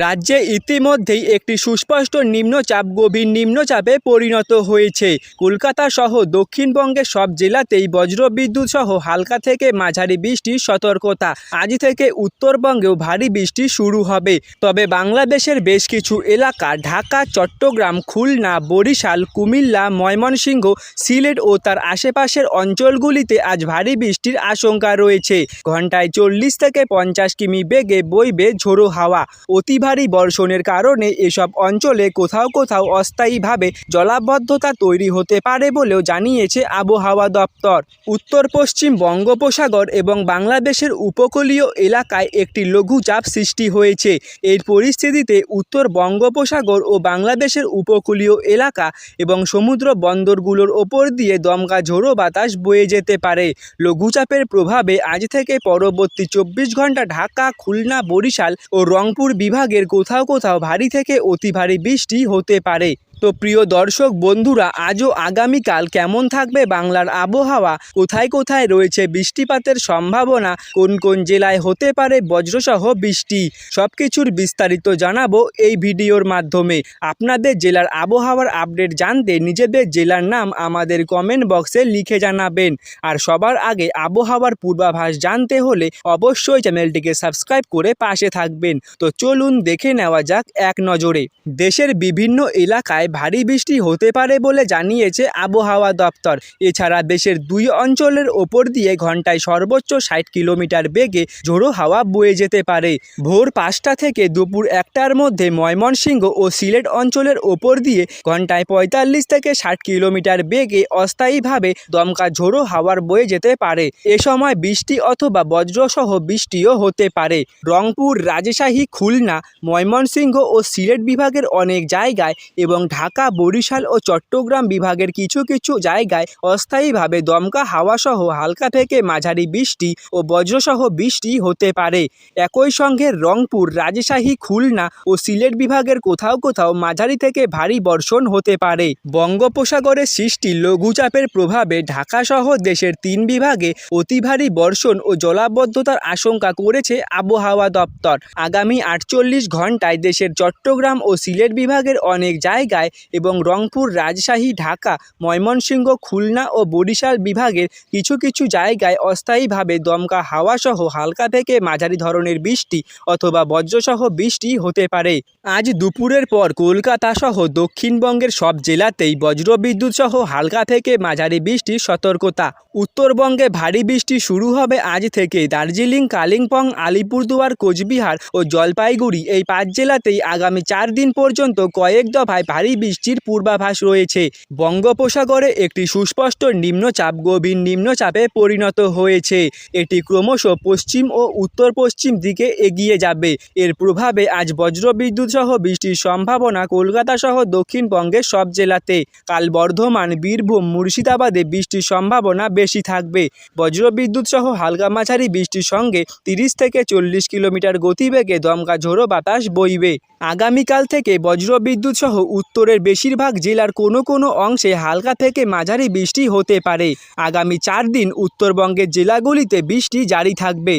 রাজ্যে ইতিমধ্যেই একটি সুস্পষ্ট নিম্নচাপ গভীর নিম্নচাপে পরিণত হয়েছে। কলকাতা সহ দক্ষিণবঙ্গের সব জেলাতেই বজ্রবিদ্যুৎ সহ হালকা থেকে মাঝারি বৃষ্টির সতর্কতা। আজ থেকে উত্তরবঙ্গেও ভারী বৃষ্টি শুরু হবে। তবে বাংলাদেশের বেশ কিছু এলাকা ঢাকা, চট্টগ্রাম, খুলনা, বরিশাল, কুমিল্লা, ময়মনসিংহ, সিলেট ও তার আশেপাশের অঞ্চলগুলিতে আজ ভারী বৃষ্টির আশঙ্কা রয়েছে। ঘন্টায় 40 থেকে 50 কিমি বেগে বইবে ঝোড়ো হাওয়া। অতি ভারী বর্ষণের কারণে এসব অঞ্চলে কোথাও কোথাও অস্থায়ীভাবে জলাবদ্ধতা তৈরি হতে পারে বলেও জানিয়েছে আবহাওয়া দপ্তর। উত্তর পশ্চিম বঙ্গোপসাগর এবং বাংলাদেশের উপকূলীয় এলাকায় একটি লঘুচাপ সৃষ্টি হয়েছে। এর পরিস্থিতিতে উত্তর বঙ্গোপসাগর ও বাংলাদেশের উপকূলীয় এলাকা এবং সমুদ্র বন্দরগুলোর ওপর দিয়ে দমকা ঝোড়ো বাতাস বয়ে যেতে পারে। লঘুচাপের প্রভাবে আজ থেকে পরবর্তী 24 ঘন্টা ঢাকা, খুলনা, বরিশাল ও রংপুর বিভাগের কোথাও কোথাও ভারী থেকে অতি ভারী বৃষ্টি হতে পারে। তো প্রিয় দর্শক বন্ধুরা, আজও আগামীকাল কেমন থাকবে বাংলার আবহাওয়া, কোথায় কোথায় রয়েছে বৃষ্টিপাতের সম্ভাবনা, কোন কোন জেলায় হতে পারে বজ্রসহ বৃষ্টি, সব কিছুর বিস্তারিত জানাবো এই ভিডিওর মাধ্যমে। আপনাদের জেলার আবহাওয়ার আপডেট জানতে নিজেদের জেলার নাম আমাদের কমেন্ট বক্সে লিখে জানাবেন। আর সবার আগে আবহাওয়ার পূর্বাভাস জানতে হলে অবশ্যই চ্যানেলটিকে সাবস্ক্রাইব করে পাশে থাকবেন। তো চলুন দেখে নেওয়া যাক এক নজরে। দেশের বিভিন্ন এলাকায় ভারী বৃষ্টি হতে পারে বলে জানিয়েছে আবহাওয়া দপ্তর। এছাড়া দেশের 2 অঞ্চলের ওপর দিয়ে ঘন্টায় সর্বোচ্চ 60 কিলোমিটার বেগে ঝোড়ো হাওয়া বয়ে যেতে পারে। ভোর 5টা থেকে দুপুর 1টার মধ্যে ময়মনসিংহ ও সিলেট অঞ্চলের ওপর দিয়ে ঘন্টায় 45 থেকে 60 কিলোমিটার বেগে অস্থায়ীভাবে দমকা ঝোড়ো হাওয়ার বয়ে যেতে পারে। এ সময় বৃষ্টি অথবা বজ্রসহ বৃষ্টিও হতে পারে। রংপুর, রাজশাহী, খুলনা, ময়মনসিংহ ও সিলেট বিভাগের অনেক জায়গায় এবং ঢাকা, বরিশাল ও চট্টগ্রাম বিভাগের কিছু কিছু জায়গায় অস্থায়ীভাবে দমকা হাওয়াসহ হালকা থেকে মাঝারি বৃষ্টি ও বজ্রসহ বৃষ্টি হতে পারে। একই সঙ্গে রংপুর, রাজশাহী, খুলনা ও সিলেট বিভাগের কোথাও কোথাও মাঝারি থেকে ভারী বর্ষণ হতে পারে। বঙ্গোপসাগরে সৃষ্টি লঘুচাপের প্রভাবে ঢাকাসহ দেশের 3 বিভাগে অতি ভারী বর্ষণ ও জলাবদ্ধতার আশঙ্কা করেছে আবহাওয়া দপ্তর। আগামী 48 ঘন্টায় দেশের চট্টগ্রাম ও সিলেট বিভাগের অনেক জায়গায় এবং রংপুর, রাজশাহী, ঢাকা, ময়মনসিংহ, খুলনা ও বরিশাল বিভাগের কিছু কিছু জায়গায় অস্থায়ীভাবে দমকা হাওয়াসহ হালকা থেকে মাঝারি ধরনের বৃষ্টি অথবা বজ্রসহ বৃষ্টি হতে পারে। আজ দুপুরের পর কলকাতা সহ দক্ষিণবঙ্গের সব জেলাতেই বজ্রবিদ্যুৎ সহ হালকা থেকে মাঝারি বৃষ্টির সতর্কতা। উত্তরবঙ্গে ভারী বৃষ্টি শুরু হবে আজ থেকে। দার্জিলিং, কালিম্পং, আলিপুরদুয়ার, কোচবিহার ও জলপাইগুড়ি এই 5 জেলাতেই আগামী 4 দিন পর্যন্ত কয়েক দফায় ভারী বৃষ্টির পূর্বাভাস রয়েছে। বঙ্গোপসাগরে একটি সুস্পষ্ট নিম্নচাপ গভীর নিম্নচাপে পরিণত হয়েছে। এটি ক্রমশ পশ্চিম ও উত্তর পশ্চিম দিকে এগিয়ে যাবে। এর প্রভাবে আজ বজ্রবিদ্যুৎ সহ বৃষ্টির সম্ভাবনা কলকাতা সহ দক্ষিণবঙ্গের সব জেলাতে। কাল বর্ধমান, বীরভূম, মুর্শিদাবাদে বৃষ্টির সম্ভাবনা বেশি থাকবে। বজ্রবিদ্যুৎ সহ হালকা মাঝারি বৃষ্টির সঙ্গে 30 থেকে 40 কিলোমিটার গতিবেগে দমকা ঝোড়ো বাতাস বইবে। আগামীকাল থেকে বজ্রবিদ্যুৎ সহ উত্তরের বেশিরভাগ জেলার কোনো কোনো অংশে হালকা থেকে মাঝারি বৃষ্টি হতে পারে। আগামী 4 দিন উত্তরবঙ্গের জেলাগুলিতে বৃষ্টি জারি থাকবে।